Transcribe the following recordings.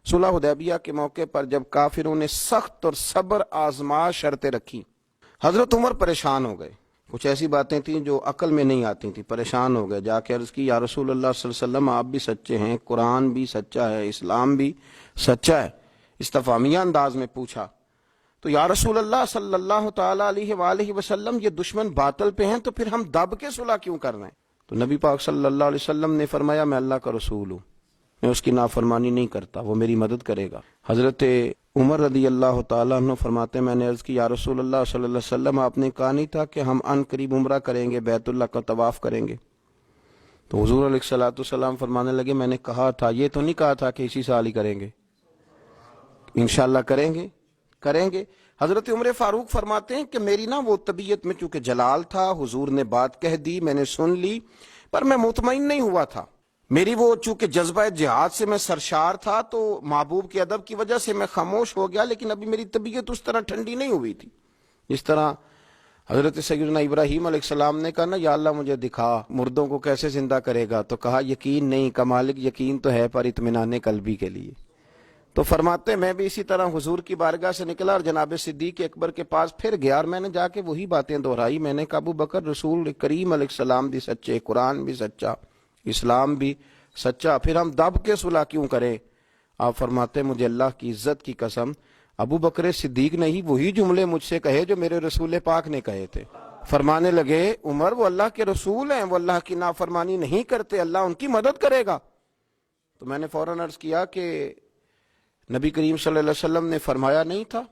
صلح حدیبیہ کے موقع پر جب کافروں نے سخت اور صبر آزما شرطیں رکھی، حضرت عمر پریشان ہو گئے۔ کچھ ایسی باتیں تھیں جو عقل میں نہیں آتی تھیں، پریشان ہو گئے، جا کے عرض کی یا رسول اللہ صلی اللہ علیہ وسلم آپ بھی سچے ہیں، قرآن بھی سچا ہے، اسلام بھی سچا ہے۔ استفہامیہ انداز میں پوچھا تو یا رسول اللہ صلی اللہ تعالی علیہ وآلہ وسلم یہ دشمن باطل پہ ہیں تو پھر ہم دب کے صلح کیوں کر رہے ہیں؟ تو نبی پاک صلی اللہ علیہ وسلم نے فرمایا میں اللہ کا رسول ہوں، میں اس کی نافرمانی نہیں کرتا، وہ میری مدد کرے گا۔ حضرت عمر رضی اللہ تعالیٰ عنہ فرماتے میں نے عرض کی یا رسول اللہ صلی اللہ علیہ وسلم آپ نے کہا نہیں تھا کہ ہم ان قریب عمرہ کریں گے، بیت اللہ کا طواف کریں گے؟ تو حضور علیہ الصلوۃ والسلام فرمانے لگے میں نے کہا تھا، یہ تو نہیں کہا تھا کہ اسی سال ہی کریں گے، انشاءاللہ کریں گے۔ حضرت عمر فاروق فرماتے ہیں کہ میری نا وہ طبیعت میں چونکہ جلال تھا، حضور نے بات کہہ دی، میں نے سن لی، پر میں مطمئن نہیں ہوا تھا۔ میری وہ چونکہ جذبہ جہاد سے میں سرشار تھا تو محبوب کے ادب کی وجہ سے میں خاموش ہو گیا، لیکن ابھی میری طبیعت اس طرح ٹھنڈی نہیں ہوئی تھی۔ جس طرح حضرت سیدنا ابراہیم علیہ السلام نے کہا نا یا اللہ مجھے دکھا مردوں کو کیسے زندہ کرے گا، تو کہا یقین نہیں کا مالک، یقین تو ہے پر اطمینان قلبی کے لیے۔ تو فرماتے میں بھی اسی طرح حضور کی بارگاہ سے نکلا اور جناب صدیق اکبر کے پاس پھر گیا، اور میں نے جا کے وہی باتیں دہرائی۔ میں نے کہا ابو بکر رسول کریم علیہ السلام بھی سچے، قرآن بھی سچا، اسلام بھی سچا، پھر ہم دب کے صلح کیوں کریں؟ آپ فرماتے مجھے اللہ کی عزت کی قسم ابو بکر صدیق نے ہی وہی جملے مجھ سے کہے جو میرے رسول پاک نے کہے تھے۔ فرمانے لگے عمر وہ اللہ کے رسول ہیں، وہ اللہ کی نافرمانی نہیں کرتے، اللہ ان کی مدد کرے گا۔ تو میں نے فوراً عرض کیا کہ نبی کریم صلی اللہ علیہ وسلم نے فرمایا نہیں تھا،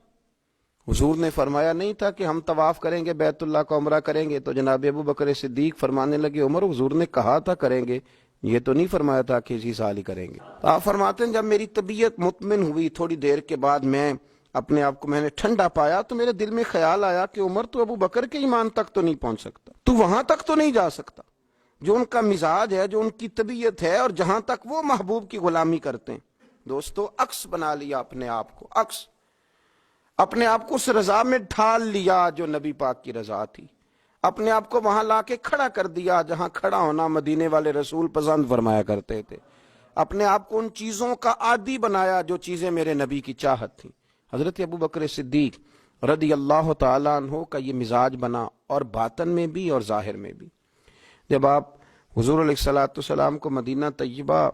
حضور نے فرمایا نہیں تھا کہ ہم طواف کریں گے، بیت اللہ کا عمرہ کریں گے؟ تو جناب ابو بکر صدیق فرمانے لگے عمر حضور نے کہا تھا کریں گے، یہ تو نہیں فرمایا تھا کہ اسی سال ہی کریں گے۔ تو آپ فرماتے ہیں جب میری طبیعت مطمئن ہوئی، تھوڑی دیر کے بعد میں اپنے آپ کو میں نے ٹھنڈا پایا، تو میرے دل میں خیال آیا کہ عمر تو ابو بکر کے ایمان تک تو نہیں پہنچ سکتا، تو وہاں تک تو نہیں جا سکتا جو ان کا مزاج ہے، جو ان کی طبیعت ہے، اور جہاں تک وہ محبوب کی غلامی کرتے ہیں۔ دوستو عکس بنا لیا اپنے آپ کو، عکس اپنے آپ کو اس رضا میں ڈھال لیا جو نبی پاک کی رضا تھی، اپنے آپ کو وہاں لا کے کھڑا کر دیا جہاں کھڑا ہونا مدینے والے رسول پسند فرمایا کرتے تھے، اپنے آپ کو ان چیزوں کا عادی بنایا جو چیزیں میرے نبی کی چاہت تھیں۔ حضرت ابو بکر صدیق رضی اللہ تعالیٰ عنہ کا یہ مزاج بنا، اور باطن میں بھی اور ظاہر میں بھی۔ جب آپ حضور علیہ الصلوۃ والسلام کو مدینہ طیبہ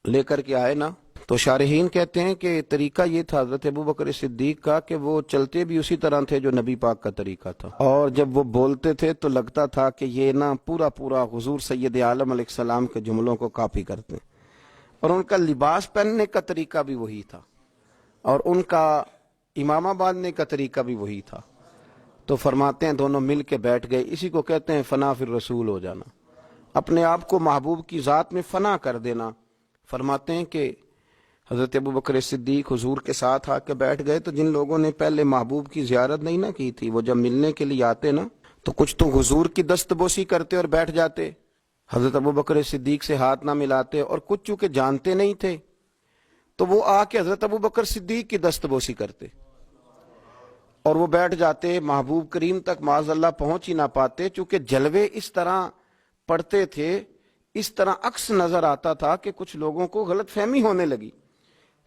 لے کر کے آئے نا، تو شارحین کہتے ہیں کہ طریقہ یہ تھا حضرت ابو بکر صدیق کا کہ وہ چلتے بھی اسی طرح تھے جو نبی پاک کا طریقہ تھا، اور جب وہ بولتے تھے تو لگتا تھا کہ یہ نا پورا حضور سید عالم علیہ السلام کے جملوں کو کاپی کرتے ہیں، اور ان کا لباس پہننے کا طریقہ بھی وہی تھا، اور ان کا امامہ باندھنے کا طریقہ بھی وہی تھا۔ تو فرماتے ہیں دونوں مل کے بیٹھ گئے، اسی کو کہتے ہیں فنا فی الرسول ہو جانا، اپنے آپ کو محبوب کی ذات میں فنا کر دینا۔ فرماتے ہیں کہ حضرت ابو بکر صدیق حضور کے ساتھ آ کے بیٹھ گئے، تو جن لوگوں نے پہلے محبوب کی زیارت نہیں نہ کی تھی، وہ جب ملنے کے لیے آتے نا تو کچھ تو حضور کی دست بوسی کرتے اور بیٹھ جاتے، حضرت ابو بکر صدیق سے ہاتھ نہ ملاتے، اور کچھ چونکہ جانتے نہیں تھے تو وہ آ کے حضرت ابو بکر صدیق کی دست بوسی کرتے اور وہ بیٹھ جاتے، محبوب کریم تک معاذ اللہ پہنچ ہی نہ پاتے، چونکہ جلوے اس طرح پڑتے تھے، اس طرح عکس نظر آتا تھا کہ کچھ لوگوں کو غلط فہمی ہونے لگی۔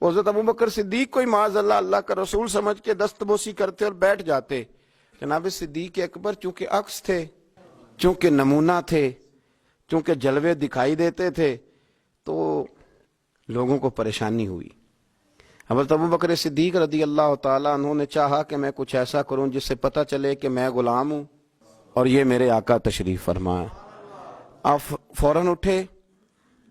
حضرت ابو بکر صدیق کو معاذ اللہ اللہ کا رسول سمجھ کے دست بوسی کرتے اور بیٹھ جاتے۔ جناب صدیق اکبر چونکہ عکس تھے، چونکہ نمونہ تھے، چونکہ جلوے دکھائی دیتے تھے، تو لوگوں کو پریشانی ہوئی۔ حضرت ابو بکر صدیق رضی اللہ تعالیٰ عنہ نے چاہا کہ میں کچھ ایسا کروں جس سے پتہ چلے کہ میں غلام ہوں اور یہ میرے آقا تشریف فرمائے۔ آپ فوراً اٹھے،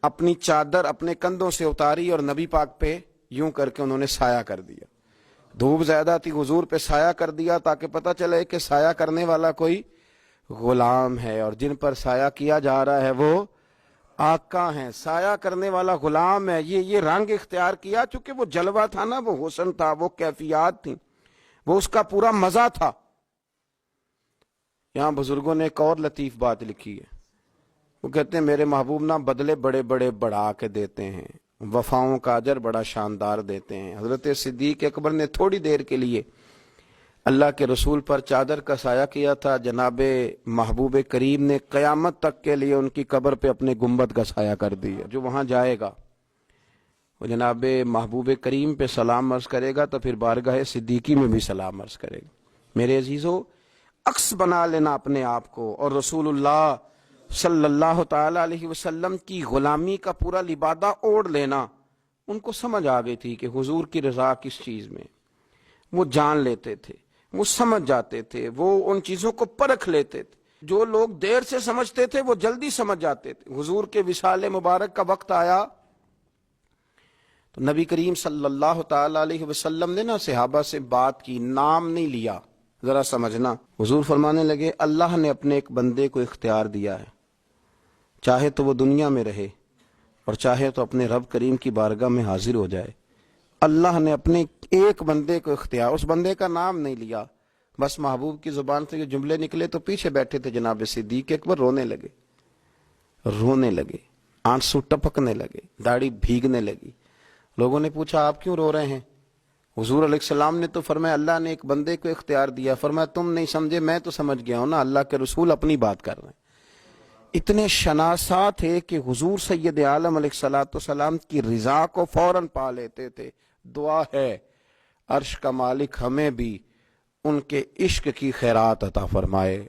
اپنی چادر اپنے کندھوں سے اتاری اور نبی پاک پہ یوں کر کے انہوں نے سایہ کر دیا۔ دھوپ زیادہ تھی، حضور پہ سایہ کر دیا تاکہ پتہ چلے کہ سایہ کرنے والا کوئی غلام ہے، اور جن پر سایہ کیا جا رہا ہے وہ آقا ہیں، سایہ کرنے والا غلام ہے۔ یہ رنگ اختیار کیا چونکہ وہ جلوہ تھا نا، وہ حسن تھا، وہ کیفیات تھی، وہ اس کا پورا مزہ تھا۔ یہاں بزرگوں نے ایک اور لطیف بات لکھی ہے، وہ کہتے ہیں میرے محبوب نا بدلے بڑے بڑے بڑھا کے دیتے ہیں، وفاؤں کا اجر بڑا شاندار دیتے ہیں۔ حضرت صدیق اکبر نے تھوڑی دیر کے لیے اللہ کے رسول پر چادر کا سایہ کیا تھا، جناب محبوب کریم نے قیامت تک کے لیے ان کی قبر پہ اپنے گنبد کا سایہ کر دیا۔ جو وہاں جائے گا وہ جناب محبوب کریم پہ سلام عرض کرے گا تو پھر بارگاہ صدیقی میں بھی سلام عرض کرے گا۔ میرے عزیزو، عکس بنا لینا اپنے آپ کو اور رسول اللہ صلی اللہ تعالی علیہ وسلم کی غلامی کا پورا لبادہ اوڑھ لینا۔ ان کو سمجھ آ گئی تھی کہ حضور کی رضا کس چیز میں، وہ جان لیتے تھے، وہ سمجھ جاتے تھے، وہ ان چیزوں کو پرکھ لیتے تھے۔ جو لوگ دیر سے سمجھتے تھے وہ جلدی سمجھ جاتے تھے۔ حضور کے وصال مبارک کا وقت آیا تو نبی کریم صلی اللہ تعالی علیہ وسلم نے صحابہ سے بات کی، نام نہیں لیا۔ ذرا سمجھنا، حضور فرمانے لگے اللہ نے اپنے ایک بندے کو اختیار دیا ہے، چاہے تو وہ دنیا میں رہے اور چاہے تو اپنے رب کریم کی بارگاہ میں حاضر ہو جائے۔ اللہ نے اپنے ایک بندے کو اختیار، اس بندے کا نام نہیں لیا، بس محبوب کی زبان سے جو جملے نکلے تو پیچھے بیٹھے تھے جناب صدیق اکبر رونے لگے، آنسو ٹپکنے لگے، داڑھی بھیگنے لگی۔ لوگوں نے پوچھا آپ کیوں رو رہے ہیں؟ حضور علیہ السلام نے تو فرمایا اللہ نے ایک بندے کو اختیار دیا۔ فرمایا تم نہیں سمجھے، میں تو سمجھ گیا ہوں نا، اللہ کے رسول اپنی بات کر رہے ہیں۔ اتنے شناسا تھے کہ حضور سید عالم علیہ السلام کی رضا کو فوراً پا لیتے تھے۔ دعا ہے عرش کا مالک ہمیں بھی ان کے عشق کی خیرات عطا فرمائے۔